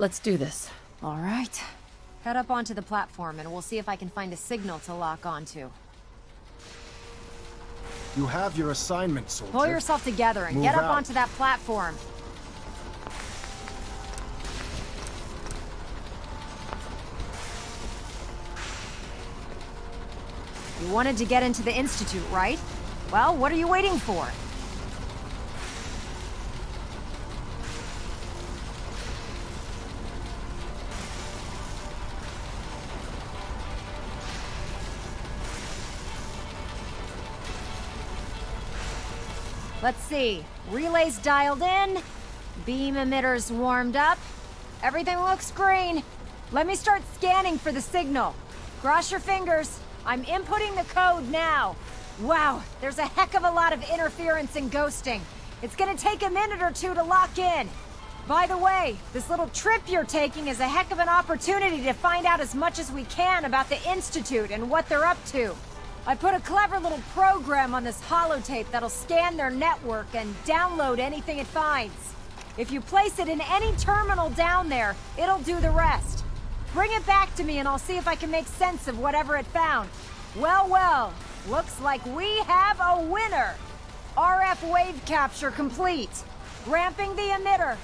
Let's do this. All right. Head up onto the platform and we'll see if I can find a signal to lock onto. You have your assignment, soldier. Pull yourself together and get up onto that platform. You wanted to get into the Institute, right? Well, what are you waiting for? Let's see. Relays dialed in. Beam emitters warmed up. Everything looks green. Let me start scanning for the signal. Cross your fingers. I'm inputting the code now. Wow, there's a heck of a lot of interference and ghosting. It's gonna take a minute or two to lock in. By the way, this little trip you're taking is a heck of an opportunity to find out as much as we can about the Institute and what they're up to. I put a clever little program on this holotape that'll scan their network and download anything it finds. If you place it in any terminal down there, it'll do the rest. Bring it back to me and I'll see if I can make sense of whatever it found. Well, well, looks like we have a winner. RF wave capture complete. Ramping the emitter.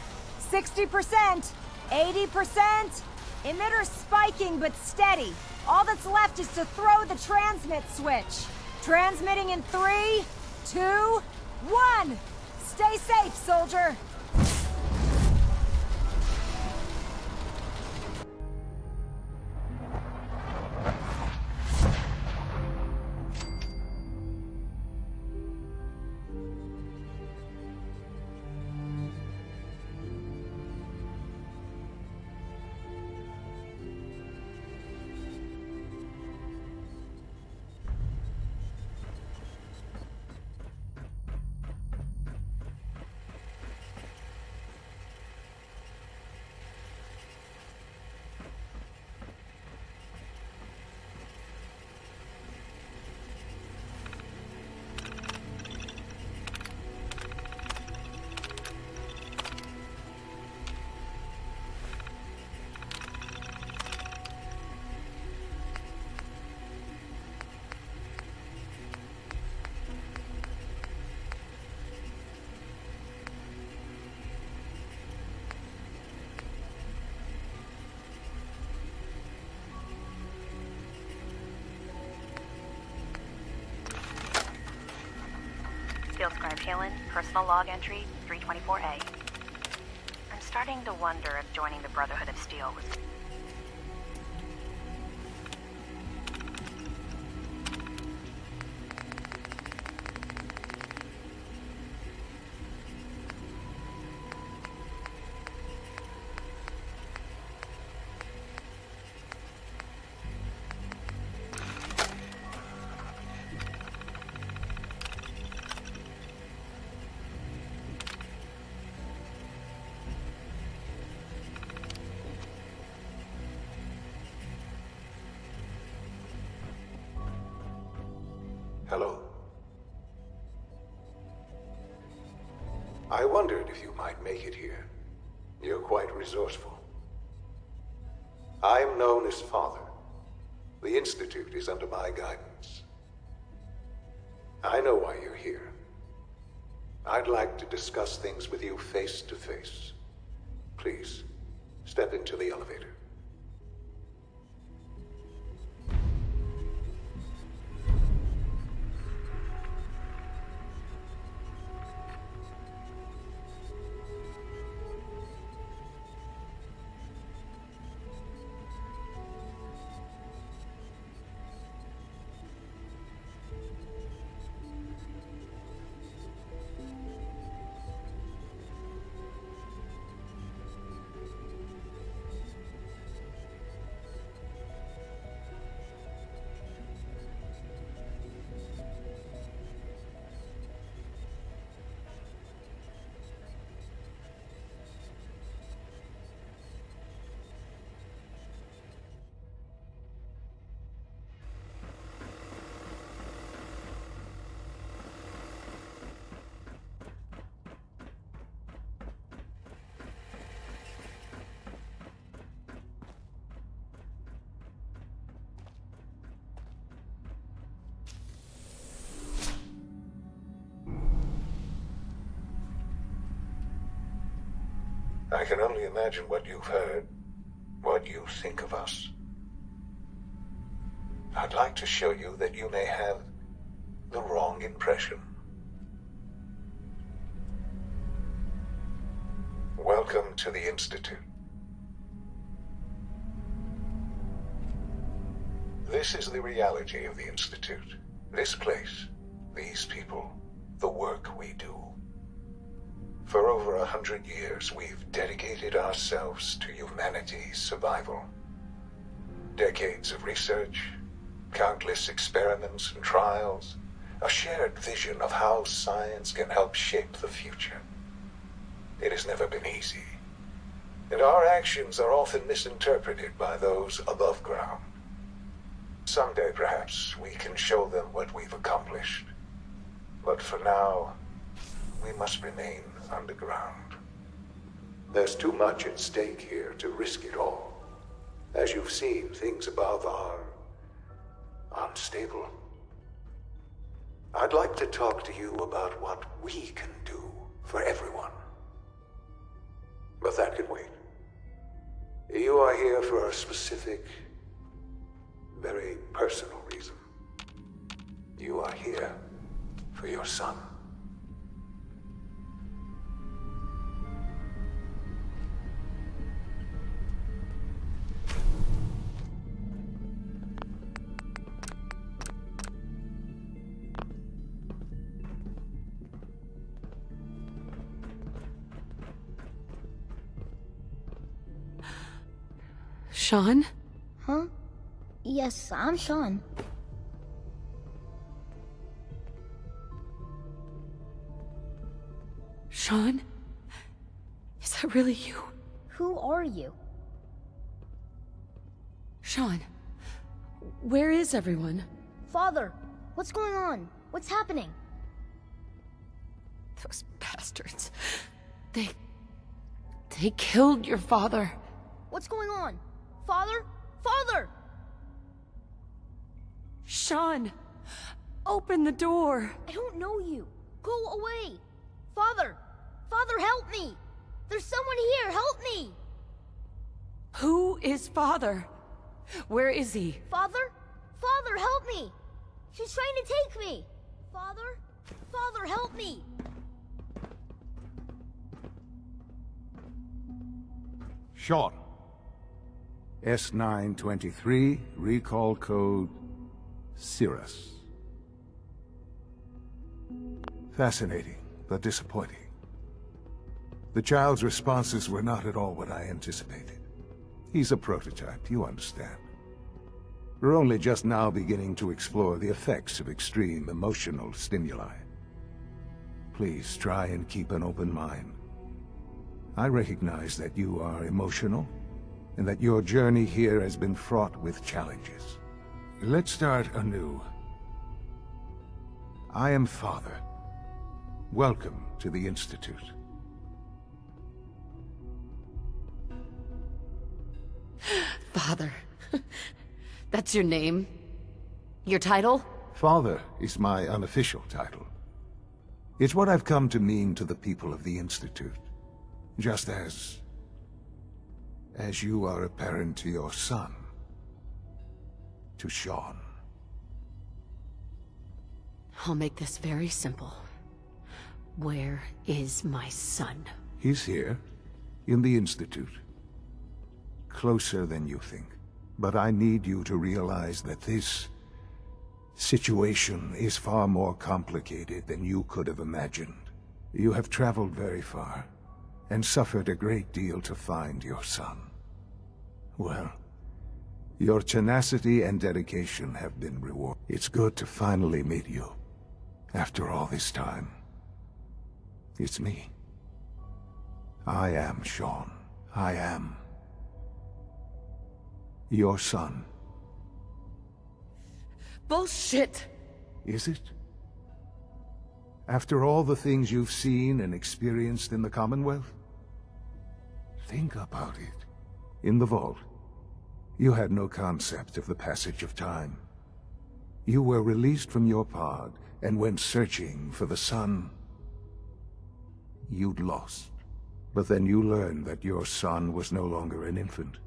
60%, 80%. Emitter spiking but steady. All that's left is to throw the transmit switch. Transmitting in 3, 2, 1. Stay safe, soldier. Field Scribe Halen, personal log entry 324A. I'm starting to wonder if joining the Brotherhood of Steel was... Hello. I wondered if you might make it here. You're quite resourceful. I'm known as Father. The Institute is under my guidance. I know why you're here. I'd like to discuss things with you face to face. Please, step into the elevator. I can only imagine what you've heard, what you think of us. I'd like to show you that you may have the wrong impression. Welcome to the Institute. This is the reality of the Institute. This place, these people, the work we do. For over 100 years, we've dedicated ourselves to humanity's survival. Decades of research, countless experiments and trials, a shared vision of how science can help shape the future. It has never been easy, and our actions are often misinterpreted by those above ground. Someday, perhaps, we can show them what we've accomplished. But for now, we must remain underground. There's too much at stake here to risk it all. As you've seen, things above are unstable. I'd like to talk to you about what we can do for everyone. But that can wait. You are here for a specific, very personal reason. You are here for your son. Sean? Huh? Yes, I'm Sean. Sean? Is that really you? Who are you? Sean, where is everyone? Father, what's going on? What's happening? Those bastards. They killed your father. What's going on? Father? Father! Sean, open the door. I don't know you. Go away. Father! Father, help me! There's someone here, help me! Who is father? Where is he? Father? Father, help me! She's trying to take me! Father? Father, help me! Sean. S923, recall code Cirrus. Fascinating, but disappointing. The child's responses were not at all what I anticipated. He's a prototype, you understand. We're only just now beginning to explore the effects of extreme emotional stimuli. Please try and keep an open mind. I recognize that you are emotional, and that your journey here has been fraught with challenges. Let's start anew. I am Father. Welcome to the Institute. Father. That's your name? Your title? Father is my unofficial title. It's what I've come to mean to the people of the Institute. Just as you are a parent to your son. To Sean. I'll make this very simple. Where is my son? He's here, in the Institute. Closer than you think. But I need you to realize that this situation is far more complicated than you could have imagined. You have traveled very far, and suffered a great deal to find your son. Well, your tenacity and dedication have been rewarded. It's good to finally meet you, after all this time. It's me. I am Sean. I am your son. Bullshit! Is it? After all the things you've seen and experienced in the Commonwealth? Think about it. In the vault, you had no concept of the passage of time. You were released from your pod and went searching for the son you'd lost. But then you learned that your son was no longer an infant,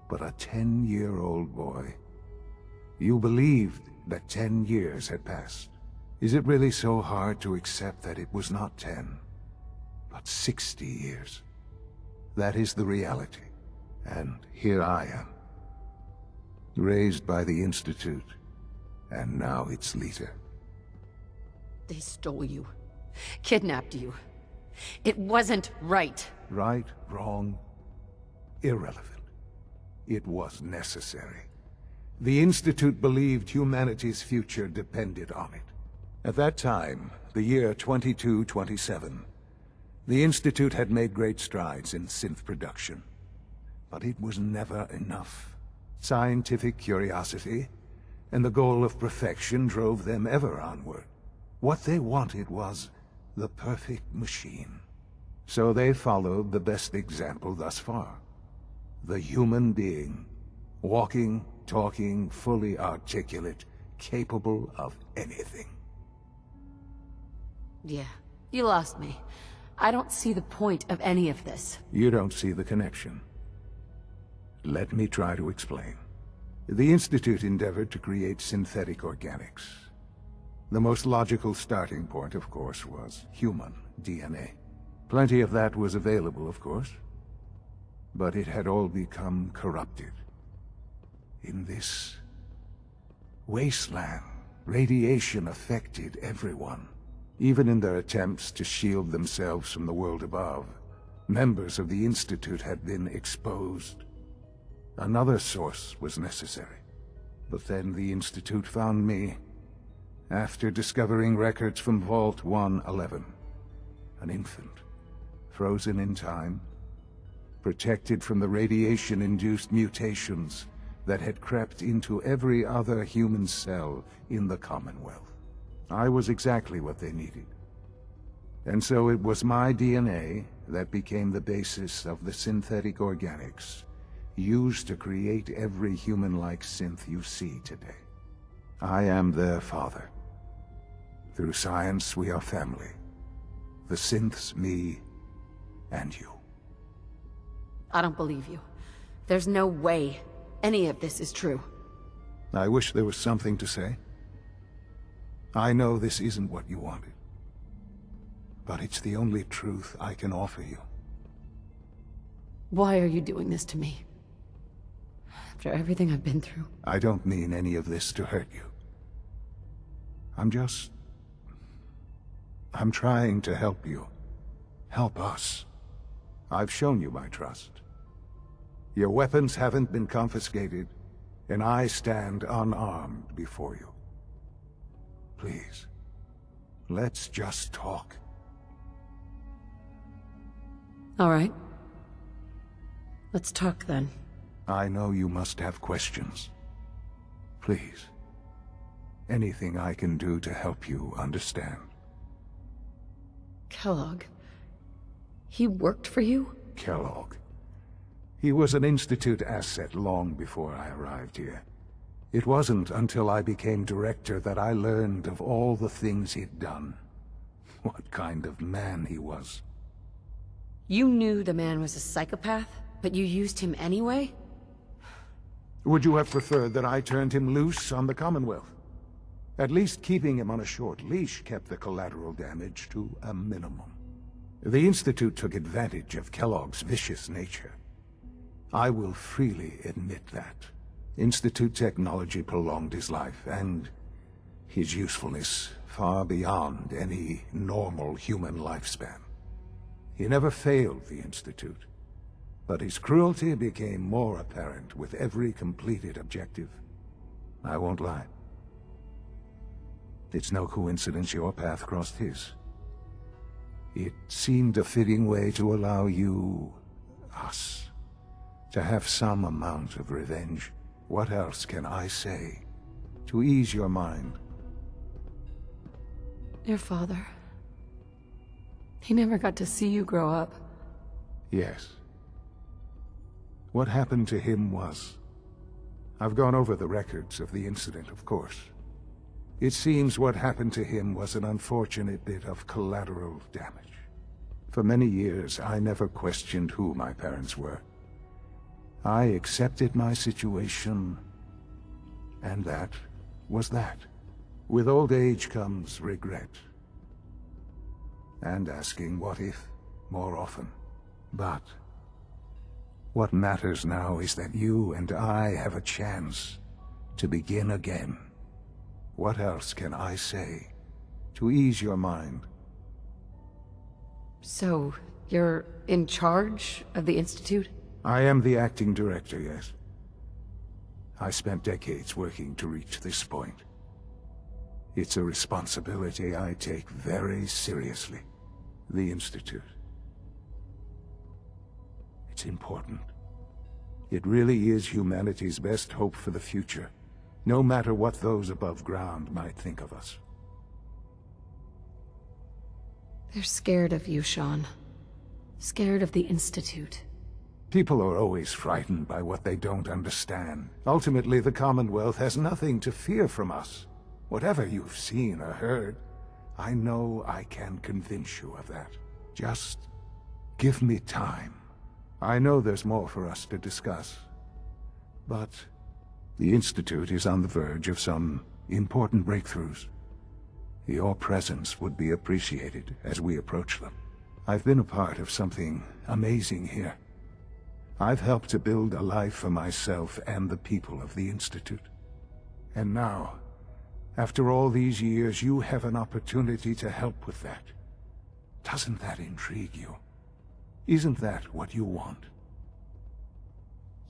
but a 10-year-old boy. You believed that 10 years had passed. Is it really so hard to accept that it was not 10, but 60 years? That is the reality. And here I am, raised by the Institute, and now its leader. They stole you. Kidnapped you. It wasn't right. Right, wrong, irrelevant. It was necessary. The Institute believed humanity's future depended on it. At that time, the year 2227, the Institute had made great strides in synth production. But it was never enough. Scientific curiosity and the goal of perfection drove them ever onward. What they wanted was the perfect machine. So they followed the best example thus far. The human being, walking, talking, fully articulate, capable of anything. Yeah, you lost me. I don't see the point of any of this. You don't see the connection. Let me try to explain. The Institute endeavored to create synthetic organics. The most logical starting point, of course, was human DNA. Plenty of that was available, of course. But it had all become corrupted. In this wasteland, radiation affected everyone. Even in their attempts to shield themselves from the world above, members of the Institute had been exposed. Another source was necessary. But then the Institute found me, after discovering records from Vault 111. An infant, frozen in time, protected from the radiation-induced mutations that had crept into every other human cell in the Commonwealth. I was exactly what they needed. And so it was my DNA that became the basis of the synthetic organics used to create every human-like synth you see today. I am their father. Through science, we are family. The synths, me, and you. I don't believe you. There's no way any of this is true. I wish there was something to say. I know this isn't what you wanted. But it's the only truth I can offer you. Why are you doing this to me? After everything I've been through. I don't mean any of this to hurt you. I'm trying to help you. Help us. I've shown you my trust. Your weapons haven't been confiscated, and I stand unarmed before you. Please, let's just talk. All right. Let's talk then. I know you must have questions. Please, anything I can do to help you understand. Kellogg. He worked for you? Kellogg. He was an Institute asset long before I arrived here. It wasn't until I became director that I learned of all the things he'd done. What kind of man he was. You knew the man was a psychopath, but you used him anyway? Would you have preferred that I turned him loose on the Commonwealth? At least keeping him on a short leash kept the collateral damage to a minimum. The Institute took advantage of Kellogg's vicious nature. I will freely admit that. Institute technology prolonged his life, and his usefulness far beyond any normal human lifespan. He never failed the Institute, but his cruelty became more apparent with every completed objective. I won't lie. It's no coincidence your path crossed his. It seemed a fitting way to allow you, us, to have some amount of revenge. What else can I say to ease your mind? Your father. He never got to see you grow up. Yes. What happened to him was... I've gone over the records of the incident, of course. It seems what happened to him was an unfortunate bit of collateral damage. For many years, I never questioned who my parents were. I accepted my situation, and that was that. With old age comes regret. And asking what if more often. But what matters now is that you and I have a chance to begin again. What else can I say to ease your mind? So, you're in charge of the Institute? I am the acting director, yes. I spent decades working to reach this point. It's a responsibility I take very seriously. The Institute. It's important. It really is humanity's best hope for the future, no matter what those above ground might think of us. They're scared of you, Sean. Scared of the Institute. People are always frightened by what they don't understand. Ultimately, the Commonwealth has nothing to fear from us. Whatever you've seen or heard, I know I can convince you of that. Just give me time. I know there's more for us to discuss. But the Institute is on the verge of some important breakthroughs. Your presence would be appreciated as we approach them. I've been a part of something amazing here. I've helped to build a life for myself and the people of the Institute. And now, after all these years, you have an opportunity to help with that. Doesn't that intrigue you? Isn't that what you want?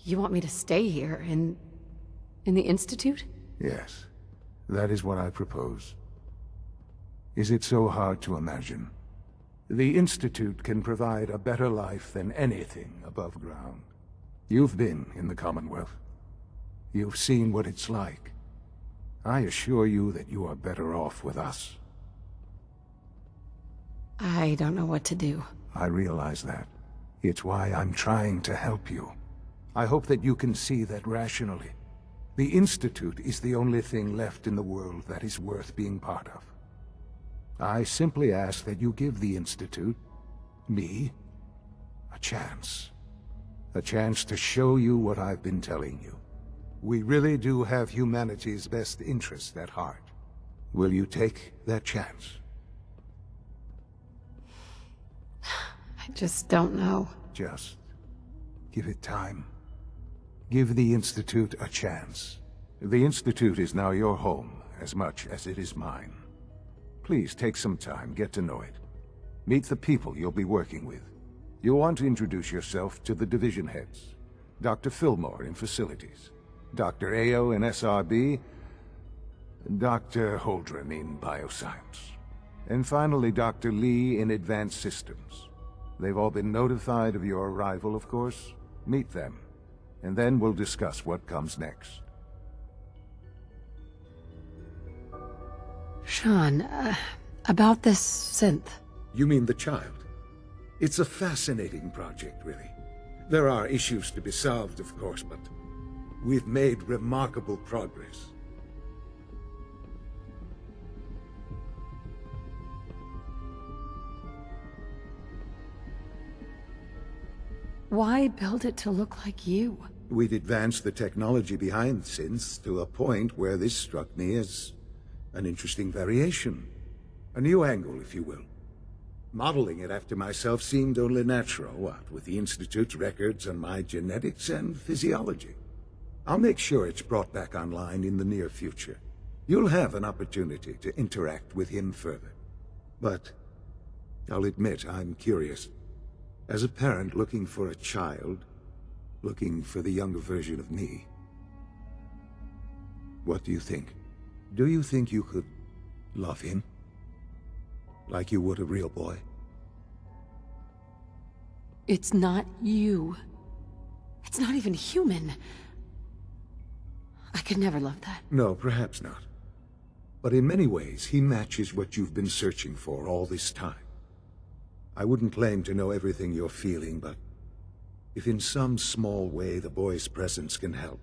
You want me to stay here, in the Institute? Yes, that is what I propose. Is it so hard to imagine? The Institute can provide a better life than anything above ground. You've been in the Commonwealth. You've seen what it's like. I assure you that you are better off with us. I don't know what to do. I realize that. It's why I'm trying to help you. I hope that you can see that rationally. The Institute is the only thing left in the world that is worth being part of. I simply ask that you give the Institute, me, a chance. A chance to show you what I've been telling you. We really do have humanity's best interest at heart. Will you take that chance? I just don't know. Just give it time. Give the Institute a chance. The Institute is now your home as much as it is mine. Please take some time, get to know it. Meet the people you'll be working with. You'll want to introduce yourself to the division heads. Dr. Fillmore in Facilities, Dr. Ayo in SRB, Dr. Holdren in Bioscience, and finally Dr. Lee in Advanced Systems. They've all been notified of your arrival, of course. Meet them, and then we'll discuss what comes next. Sean, about this synth. You mean the child? It's a fascinating project, really. There are issues to be solved, of course, but we've made remarkable progress. Why build it to look like you? We'd advanced the technology behind synths to a point where this struck me as an interesting variation. A new angle, if you will. Modeling it after myself seemed only natural, what with the Institute's records on my genetics and physiology. I'll make sure it's brought back online in the near future. You'll have an opportunity to interact with him further. But I'll admit I'm curious. As a parent looking for a child, looking for the younger version of me, what do you think? Do you think you could love him? Like you would a real boy? It's not you. It's not even human. I could never love that. No, perhaps not. But in many ways, he matches what you've been searching for all this time. I wouldn't claim to know everything you're feeling, but if in some small way the boy's presence can help,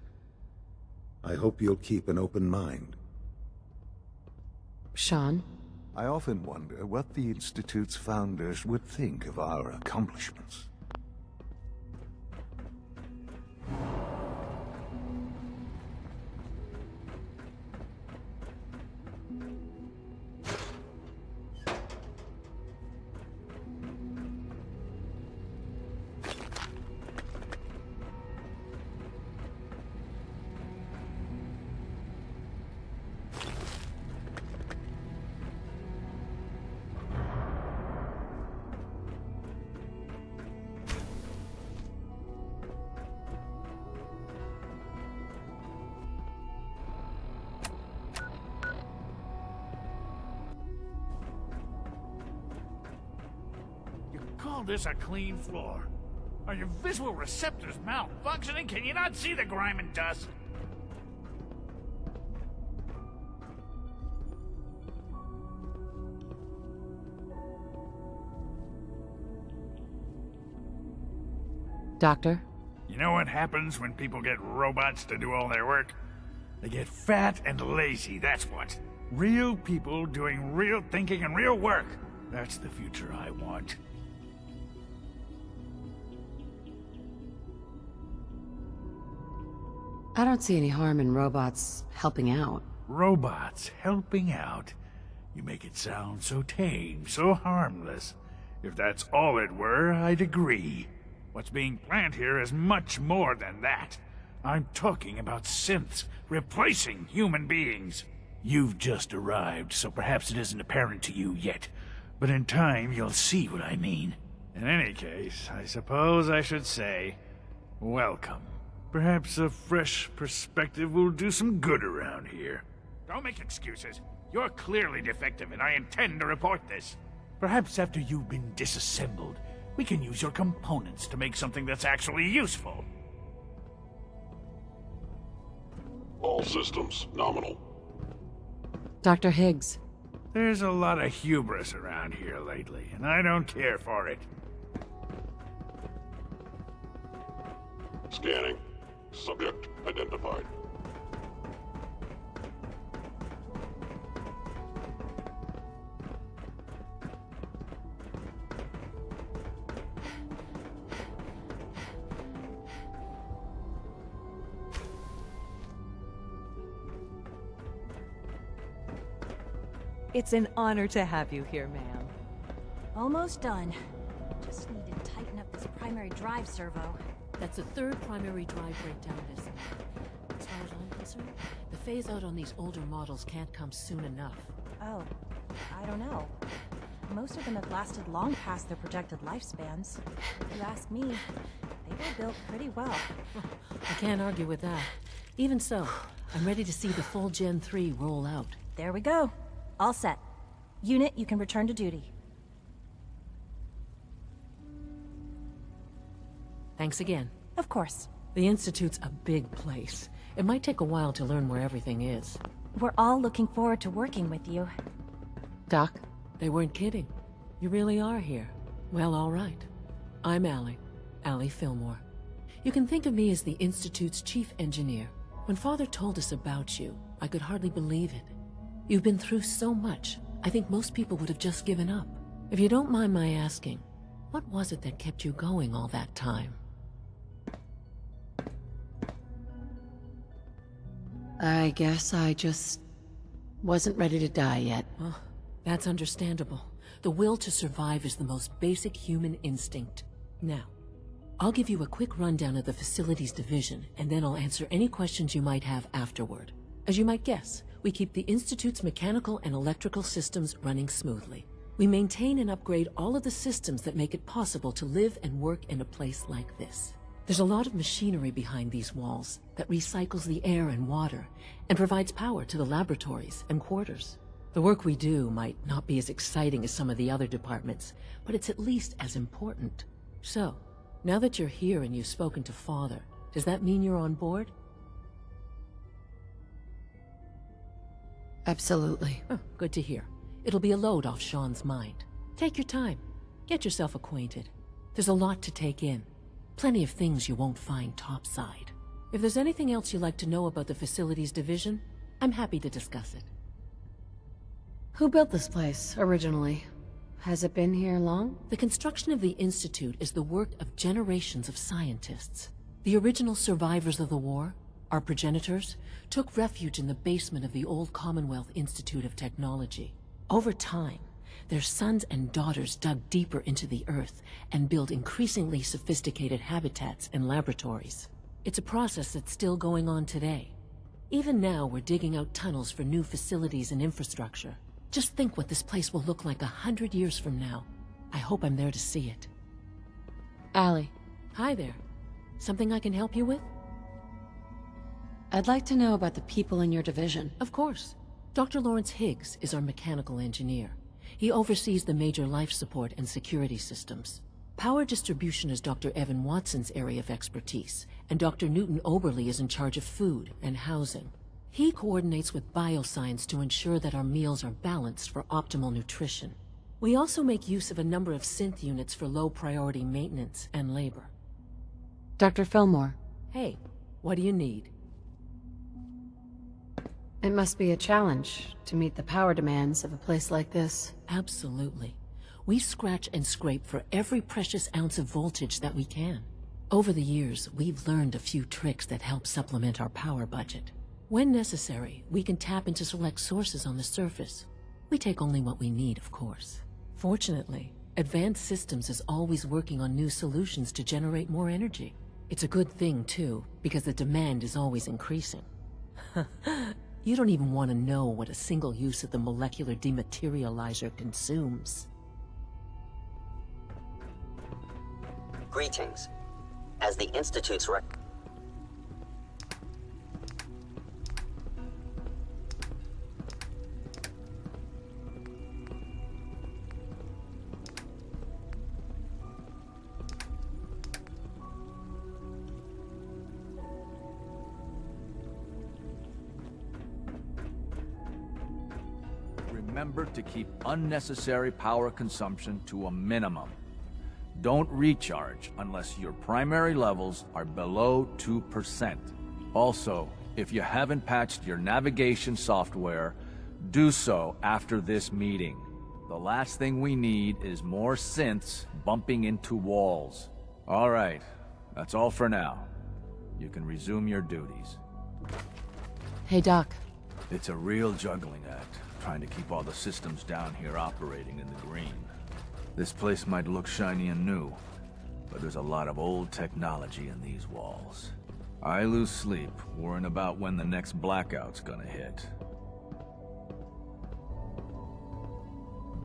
I hope you'll keep an open mind. Sean, I often wonder what the Institute's founders would think of our accomplishments. Call this a clean floor? Are your visual receptors malfunctioning? Can you not see the grime and dust? Doctor? You know what happens when people get robots to do all their work? They get fat and lazy, that's what. Real people doing real thinking and real work. That's the future I want. I don't see any harm in robots helping out. Robots helping out? You make it sound so tame, so harmless. If that's all it were, I'd agree. What's being planned here is much more than that. I'm talking about synths replacing human beings. You've just arrived, so perhaps it isn't apparent to you yet. But in time, you'll see what I mean. In any case, I suppose I should say, welcome. Perhaps a fresh perspective will do some good around here. Don't make excuses. You're clearly defective, and I intend to report this. Perhaps after you've been disassembled, we can use your components to make something that's actually useful. All systems nominal. Dr. Higgs. There's a lot of hubris around here lately, and I don't care for it. Scanning. Subject identified. It's an honor to have you here, ma'am. Almost done. Just need to tighten up this primary drive servo. That's the third primary drive breakdown this month. As far as I'm concerned, the phase-out on these older models can't come soon enough. Oh, I don't know. Most of them have lasted long past their projected lifespans. If you ask me, they were built pretty well. I can't argue with that. Even so, I'm ready to see the full Gen 3 roll out. There we go. All set. Unit, you can return to duty. Thanks again. Of course. The Institute's a big place. It might take a while to learn where everything is. We're all looking forward to working with you. Doc, they weren't kidding. You really are here. Well, all right. I'm Allie Fillmore. You can think of me as the Institute's chief engineer. When Father told us about you, I could hardly believe it. You've been through so much, I think most people would have just given up. If you don't mind my asking, what was it that kept you going all that time? I guess I just wasn't ready to die yet. Oh, that's understandable. The will to survive is the most basic human instinct. Now, I'll give you a quick rundown of the facilities division, and then I'll answer any questions you might have afterward. As you might guess, we keep the Institute's mechanical and electrical systems running smoothly. We maintain and upgrade all of the systems that make it possible to live and work in a place like this. There's a lot of machinery behind these walls that recycles the air and water and provides power to the laboratories and quarters. The work we do might not be as exciting as some of the other departments, but it's at least as important. So, now that you're here and you've spoken to Father, does that mean you're on board? Absolutely. Oh, good to hear. It'll be a load off Sean's mind. Take your time. Get yourself acquainted. There's a lot to take in. Plenty of things you won't find topside. If there's anything else you'd like to know about the facilities division, I'm happy to discuss it. Who built this place, originally? Has it been here long? The construction of the Institute is the work of generations of scientists. The original survivors of the war, our progenitors, took refuge in the basement of the old Commonwealth Institute of Technology. Over time, their sons and daughters dug deeper into the earth and built increasingly sophisticated habitats and laboratories. It's a process that's still going on today. Even now, we're digging out tunnels for new facilities and infrastructure. Just think what this place will look like 100 years from now. I hope I'm there to see it. Allie. Hi there. Something I can help you with? I'd like to know about the people in your division. Of course. Dr. Lawrence Higgs is our mechanical engineer. He oversees the major life support and security systems. Power distribution is Dr. Evan Watson's area of expertise, and Dr. Newton Oberly is in charge of food and housing. He coordinates with bioscience to ensure that our meals are balanced for optimal nutrition. We also make use of a number of synth units for low-priority maintenance and labor. Dr. Fillmore. Hey, what do you need? It must be a challenge to meet the power demands of a place like this. Absolutely. We scratch and scrape for every precious ounce of voltage that we can. Over the years, we've learned a few tricks that help supplement our power budget. When necessary, we can tap into select sources on the surface. We take only what we need, of course. Fortunately, Advanced Systems is always working on new solutions to generate more energy. It's a good thing, too, because the demand is always increasing. You don't even want to know what a single use of the molecular dematerializer consumes. Greetings. As the Institute's Remember to keep unnecessary power consumption to a minimum. Don't recharge unless your primary levels are below 2%. Also, if you haven't patched your navigation software, do so after this meeting. The last thing we need is more synths bumping into walls. All right, that's all for now. You can resume your duties. Hey, Doc. It's a real juggling act, trying to keep all the systems down here operating in the green. This place might look shiny and new, but there's a lot of old technology in these walls. I lose sleep worrying about when the next blackout's gonna hit.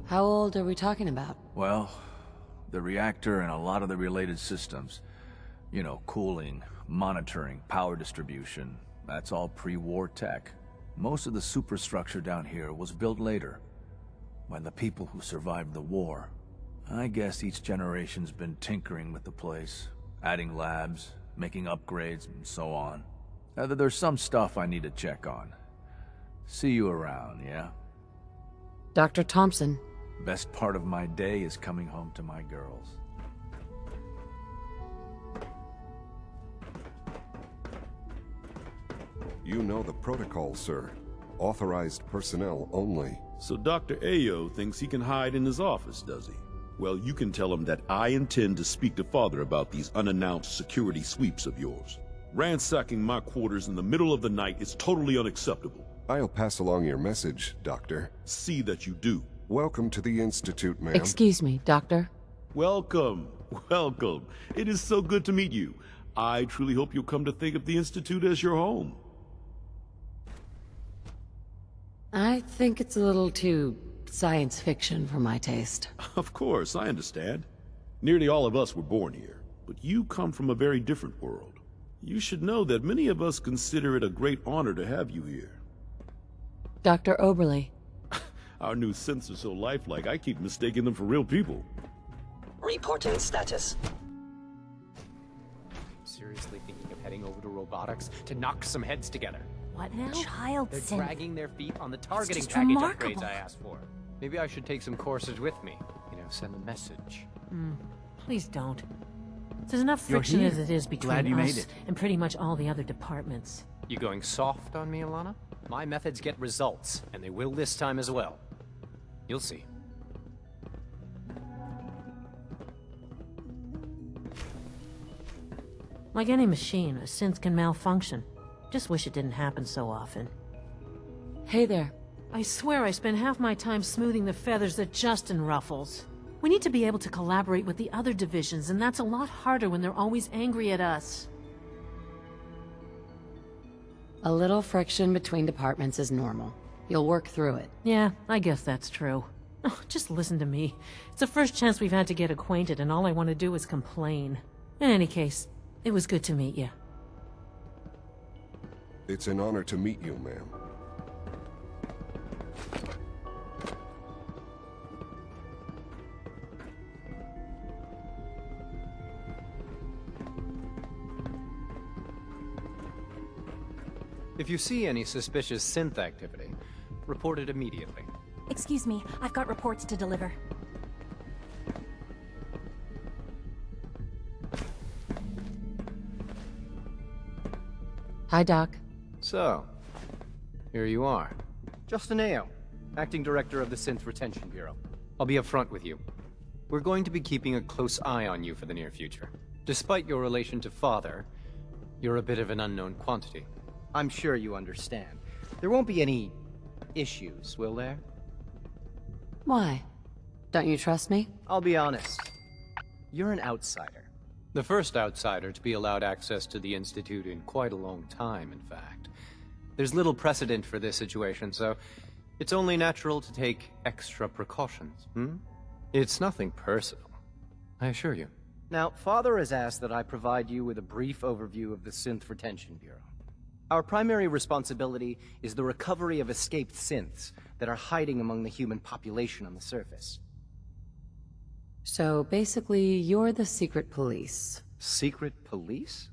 How old are we talking about? Well, the reactor and a lot of the related systems. You know, cooling, monitoring, power distribution. That's all pre-war tech. Most of the superstructure down here was built later, by the people who survived the war. I guess each generation's been tinkering with the place, adding labs, making upgrades, and so on. There's some stuff I need to check on. See you around, yeah? Dr. Thompson. Best part of my day is coming home to my girls. You know the protocol, sir. Authorized personnel only. So Dr. Ayo thinks he can hide in his office, does he? Well, you can tell him that I intend to speak to Father about these unannounced security sweeps of yours. Ransacking my quarters in the middle of the night is totally unacceptable. I'll pass along your message, Doctor. See that you do. Welcome to the Institute, ma'am. Excuse me, Doctor. Welcome. Welcome. It is so good to meet you. I truly hope you'll come to think of the Institute as your home. I think it's a little too science fiction for my taste. Of course, I understand. Nearly all of us were born here, but you come from a very different world. You should know that many of us consider it a great honor to have you here. Dr. Oberly. Our new synths are so lifelike, I keep mistaking them for real people. Reporting status. Seriously thinking of heading over to robotics to knock some heads together. What now? Child They're synth. dragging their feet on the targeting just package remarkable. upgrades I asked for. Maybe I should take some courses with me. You know, send a message. Please don't. There's enough You're friction here. as it is Glad you between made us it. and pretty much all the other departments. You going soft on me, Alana? My methods get results, and they will this time as well. You'll see. Like any machine, a synth can malfunction. Just wish it didn't happen so often. Hey there. I swear I spend half my time smoothing the feathers that Justin ruffles. We need to be able to collaborate with the other divisions, and that's a lot harder when they're always angry at us. A little friction between departments is normal. You'll work through it. Yeah, I guess that's true. Oh, just listen to me. It's the first chance we've had to get acquainted, and all I want to do is complain. In any case, it was good to meet you. It's an honor to meet you, ma'am. If you see any suspicious synth activity, report it immediately. Excuse me, I've got reports to deliver. Hi, Doc. So, here you are. Justin Ao, Acting Director of the Synth Retention Bureau. I'll be upfront with you. We're going to be keeping a close eye on you for the near future. Despite your relation to Father, you're a bit of an unknown quantity. I'm sure you understand. There won't be any issues, will there? Why? Don't you trust me? I'll be honest. You're an outsider. The first outsider to be allowed access to the Institute in quite a long time, in fact. There's little precedent for this situation, so it's only natural to take extra precautions, It's nothing personal, I assure you. Now, Father has asked that I provide you with a brief overview of the Synth Retention Bureau. Our primary responsibility is the recovery of escaped synths that are hiding among the human population on the surface. So basically, you're the secret police. Secret police?